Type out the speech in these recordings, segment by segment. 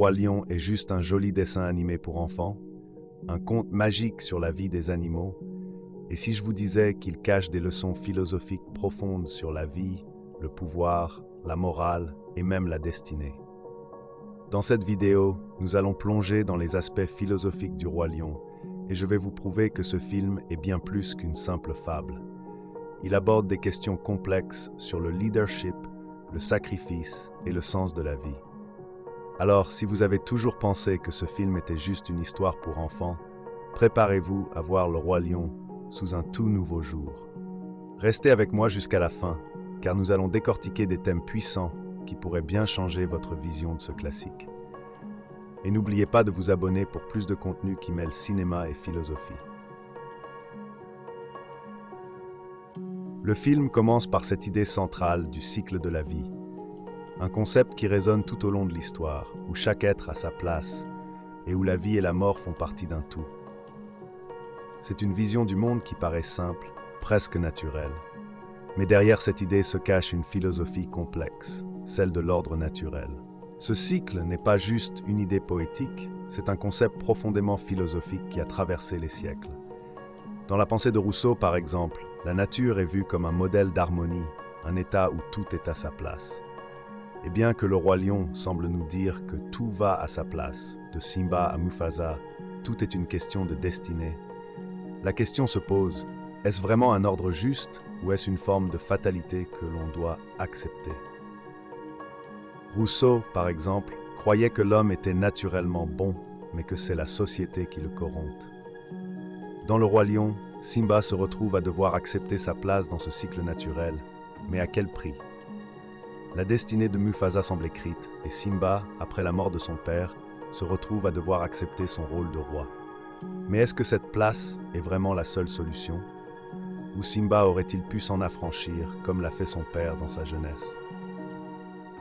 Roi Lion est juste un joli dessin animé pour enfants, un conte magique sur la vie des animaux, et si je vous disais qu'il cache des leçons philosophiques profondes sur la vie, le pouvoir, la morale et même la destinée. Dans cette vidéo, nous allons plonger dans les aspects philosophiques du Roi Lion, et je vais vous prouver que ce film est bien plus qu'une simple fable. Il aborde des questions complexes sur le leadership, le sacrifice et le sens de la vie. Alors, si vous avez toujours pensé que ce film était juste une histoire pour enfants, préparez-vous à voir le Roi Lion sous un tout nouveau jour. Restez avec moi jusqu'à la fin, car nous allons décortiquer des thèmes puissants qui pourraient bien changer votre vision de ce classique. Et n'oubliez pas de vous abonner pour plus de contenu qui mêle cinéma et philosophie. Le film commence par cette idée centrale du cycle de la vie, un concept qui résonne tout au long de l'histoire, où chaque être a sa place et où la vie et la mort font partie d'un tout. C'est une vision du monde qui paraît simple, presque naturelle. Mais derrière cette idée se cache une philosophie complexe, celle de l'ordre naturel. Ce cycle n'est pas juste une idée poétique, c'est un concept profondément philosophique qui a traversé les siècles. Dans la pensée de Rousseau, par exemple, la nature est vue comme un modèle d'harmonie, un état où tout est à sa place. Et bien que le Roi Lion semble nous dire que tout va à sa place, de Simba à Mufasa, tout est une question de destinée, la question se pose, est-ce vraiment un ordre juste ou est-ce une forme de fatalité que l'on doit accepter? Rousseau, par exemple, croyait que l'homme était naturellement bon, mais que c'est la société qui le corrompt. Dans le Roi Lion, Simba se retrouve à devoir accepter sa place dans ce cycle naturel, mais à quel prix? La destinée de Mufasa semble écrite, et Simba, après la mort de son père, se retrouve à devoir accepter son rôle de roi. Mais est-ce que cette place est vraiment la seule solution? Ou Simba aurait-il pu s'en affranchir, comme l'a fait son père dans sa jeunesse?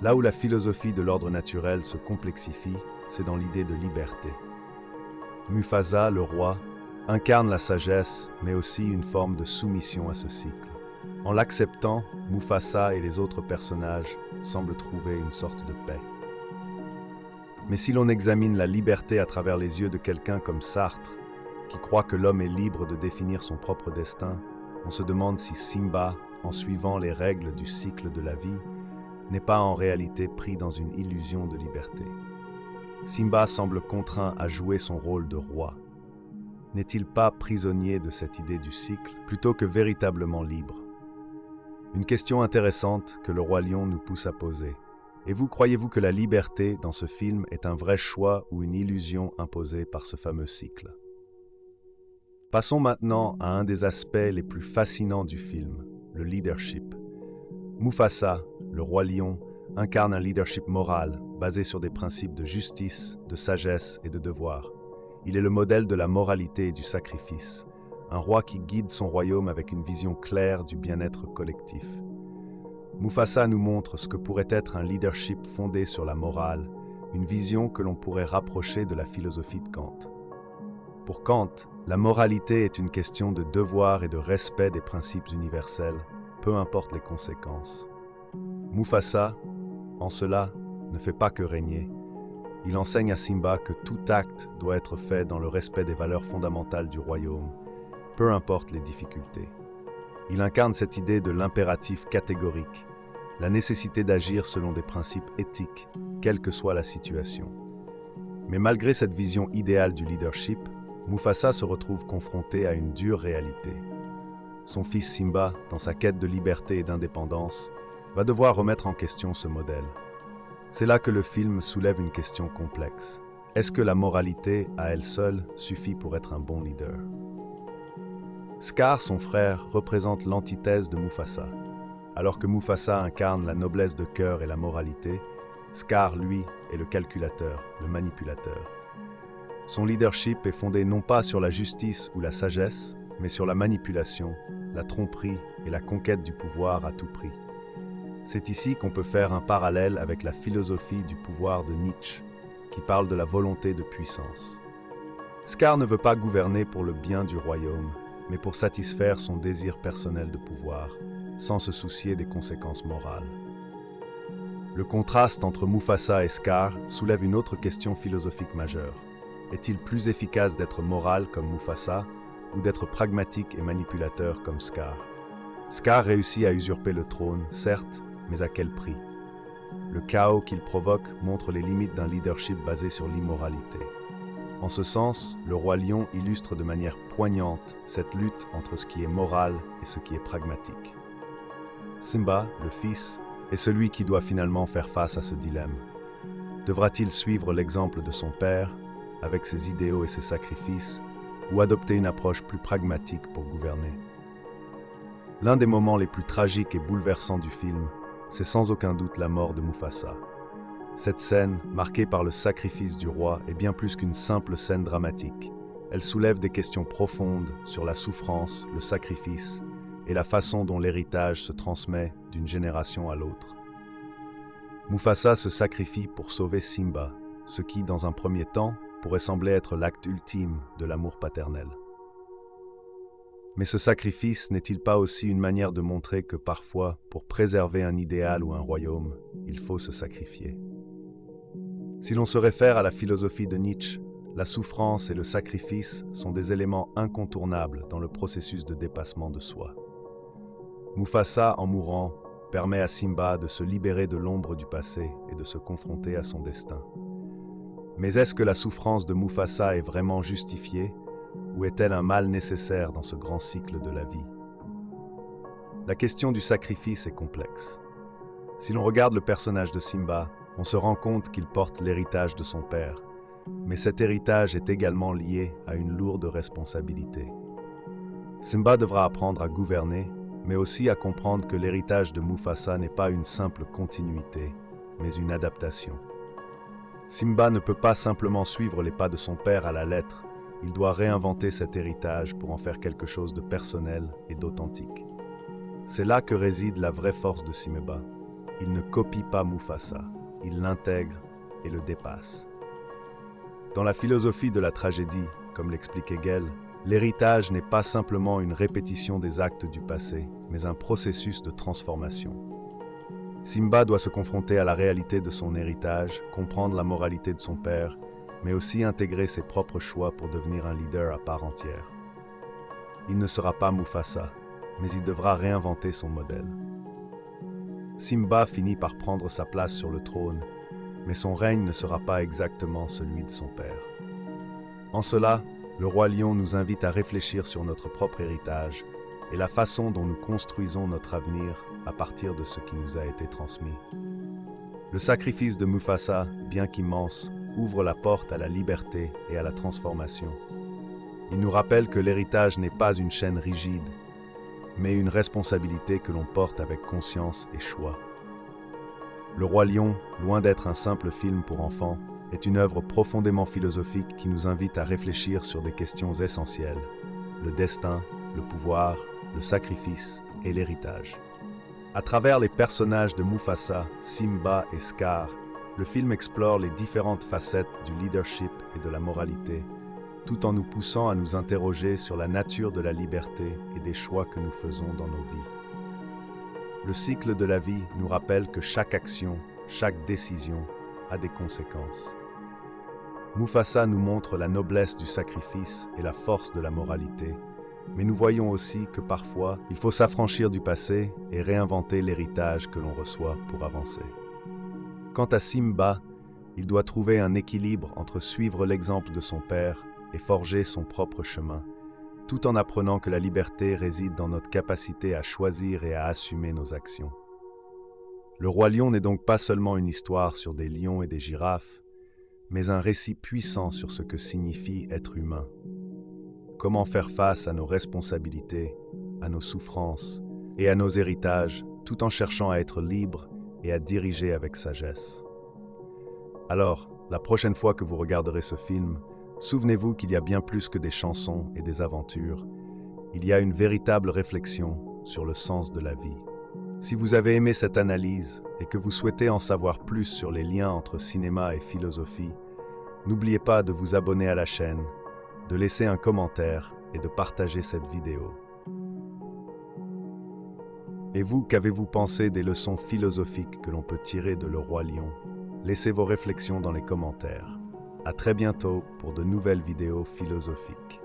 Là où la philosophie de l'ordre naturel se complexifie, c'est dans l'idée de liberté. Mufasa, le roi, incarne la sagesse, mais aussi une forme de soumission à ce cycle. En l'acceptant, Mufasa et les autres personnages semblent trouver une sorte de paix. Mais si l'on examine la liberté à travers les yeux de quelqu'un comme Sartre, qui croit que l'homme est libre de définir son propre destin, on se demande si Simba, en suivant les règles du cycle de la vie, n'est pas en réalité pris dans une illusion de liberté. Simba semble contraint à jouer son rôle de roi. N'est-il pas prisonnier de cette idée du cycle, plutôt que véritablement libre? Une question intéressante que le Roi Lion nous pousse à poser. Et vous, croyez-vous que la liberté dans ce film est un vrai choix ou une illusion imposée par ce fameux cycle? Passons maintenant à un des aspects les plus fascinants du film, le leadership. Mufasa, le Roi Lion, incarne un leadership moral basé sur des principes de justice, de sagesse et de devoir. Il est le modèle de la moralité et du sacrifice, un roi qui guide son royaume avec une vision claire du bien-être collectif. Mufasa nous montre ce que pourrait être un leadership fondé sur la morale, une vision que l'on pourrait rapprocher de la philosophie de Kant. Pour Kant, la moralité est une question de devoir et de respect des principes universels, peu importe les conséquences. Mufasa, en cela, ne fait pas que régner. Il enseigne à Simba que tout acte doit être fait dans le respect des valeurs fondamentales du royaume, peu importe les difficultés. Il incarne cette idée de l'impératif catégorique, la nécessité d'agir selon des principes éthiques, quelle que soit la situation. Mais malgré cette vision idéale du leadership, Mufasa se retrouve confronté à une dure réalité. Son fils Simba, dans sa quête de liberté et d'indépendance, va devoir remettre en question ce modèle. C'est là que le film soulève une question complexe. Est-ce que la moralité, à elle seule, suffit pour être un bon leader? Scar, son frère, représente l'antithèse de Mufasa. Alors que Mufasa incarne la noblesse de cœur et la moralité, Scar, lui, est le calculateur, le manipulateur. Son leadership est fondé non pas sur la justice ou la sagesse, mais sur la manipulation, la tromperie et la conquête du pouvoir à tout prix. C'est ici qu'on peut faire un parallèle avec la philosophie du pouvoir de Nietzsche, qui parle de la volonté de puissance. Scar ne veut pas gouverner pour le bien du royaume, mais pour satisfaire son désir personnel de pouvoir, sans se soucier des conséquences morales. Le contraste entre Mufasa et Scar soulève une autre question philosophique majeure. Est-il plus efficace d'être moral comme Mufasa ou d'être pragmatique et manipulateur comme Scar? Scar réussit à usurper le trône, certes, mais à quel prix? Le chaos qu'il provoque montre les limites d'un leadership basé sur l'immoralité. En ce sens, le roi lion illustre de manière poignante cette lutte entre ce qui est moral et ce qui est pragmatique. Simba, le fils, est celui qui doit finalement faire face à ce dilemme. Devra-t-il suivre l'exemple de son père, avec ses idéaux et ses sacrifices, ou adopter une approche plus pragmatique pour gouverner? L'un des moments les plus tragiques et bouleversants du film, c'est sans aucun doute la mort de Mufasa. Cette scène, marquée par le sacrifice du roi, est bien plus qu'une simple scène dramatique. Elle soulève des questions profondes sur la souffrance, le sacrifice et la façon dont l'héritage se transmet d'une génération à l'autre. Mufasa se sacrifie pour sauver Simba, ce qui, dans un premier temps, pourrait sembler être l'acte ultime de l'amour paternel. Mais ce sacrifice n'est-il pas aussi une manière de montrer que parfois, pour préserver un idéal ou un royaume, il faut se sacrifier? Si l'on se réfère à la philosophie de Nietzsche, la souffrance et le sacrifice sont des éléments incontournables dans le processus de dépassement de soi. Mufasa, en mourant, permet à Simba de se libérer de l'ombre du passé et de se confronter à son destin. Mais est-ce que la souffrance de Mufasa est vraiment justifiée, ou est-elle un mal nécessaire dans ce grand cycle de la vie? La question du sacrifice est complexe. Si l'on regarde le personnage de Simba, on se rend compte qu'il porte l'héritage de son père, mais cet héritage est également lié à une lourde responsabilité. Simba devra apprendre à gouverner, mais aussi à comprendre que l'héritage de Mufasa n'est pas une simple continuité, mais une adaptation. Simba ne peut pas simplement suivre les pas de son père à la lettre, il doit réinventer cet héritage pour en faire quelque chose de personnel et d'authentique. C'est là que réside la vraie force de Simba. Il ne copie pas Mufasa, il l'intègre et le dépasse. Dans la philosophie de la tragédie, comme l'explique Hegel, l'héritage n'est pas simplement une répétition des actes du passé, mais un processus de transformation. Simba doit se confronter à la réalité de son héritage, comprendre la moralité de son père, mais aussi intégrer ses propres choix pour devenir un leader à part entière. Il ne sera pas Mufasa, mais il devra réinventer son modèle. Simba finit par prendre sa place sur le trône, mais son règne ne sera pas exactement celui de son père. En cela, le roi lion nous invite à réfléchir sur notre propre héritage et la façon dont nous construisons notre avenir à partir de ce qui nous a été transmis. Le sacrifice de Mufasa, bien qu'immense, ouvre la porte à la liberté et à la transformation. Il nous rappelle que l'héritage n'est pas une chaîne rigide, mais une responsabilité que l'on porte avec conscience et choix. Le Roi Lion, loin d'être un simple film pour enfants, est une œuvre profondément philosophique qui nous invite à réfléchir sur des questions essentielles, le destin, le pouvoir, le sacrifice et l'héritage. À travers les personnages de Mufasa, Simba et Scar, le film explore les différentes facettes du leadership et de la moralité, tout en nous poussant à nous interroger sur la nature de la liberté et des choix que nous faisons dans nos vies. Le cycle de la vie nous rappelle que chaque action, chaque décision a des conséquences. Mufasa nous montre la noblesse du sacrifice et la force de la moralité, mais nous voyons aussi que parfois, il faut s'affranchir du passé et réinventer l'héritage que l'on reçoit pour avancer. Quant à Simba, il doit trouver un équilibre entre suivre l'exemple de son père et forger son propre chemin, tout en apprenant que la liberté réside dans notre capacité à choisir et à assumer nos actions. Le Roi Lion n'est donc pas seulement une histoire sur des lions et des girafes, mais un récit puissant sur ce que signifie être humain. Comment faire face à nos responsabilités, à nos souffrances et à nos héritages, tout en cherchant à être libre et à diriger avec sagesse. Alors, la prochaine fois que vous regarderez ce film, souvenez-vous qu'il y a bien plus que des chansons et des aventures. Il y a une véritable réflexion sur le sens de la vie. Si vous avez aimé cette analyse et que vous souhaitez en savoir plus sur les liens entre cinéma et philosophie, n'oubliez pas de vous abonner à la chaîne, de laisser un commentaire et de partager cette vidéo. Et vous, qu'avez-vous pensé des leçons philosophiques que l'on peut tirer de Le Roi Lion? Laissez vos réflexions dans les commentaires. À très bientôt pour de nouvelles vidéos philosophiques.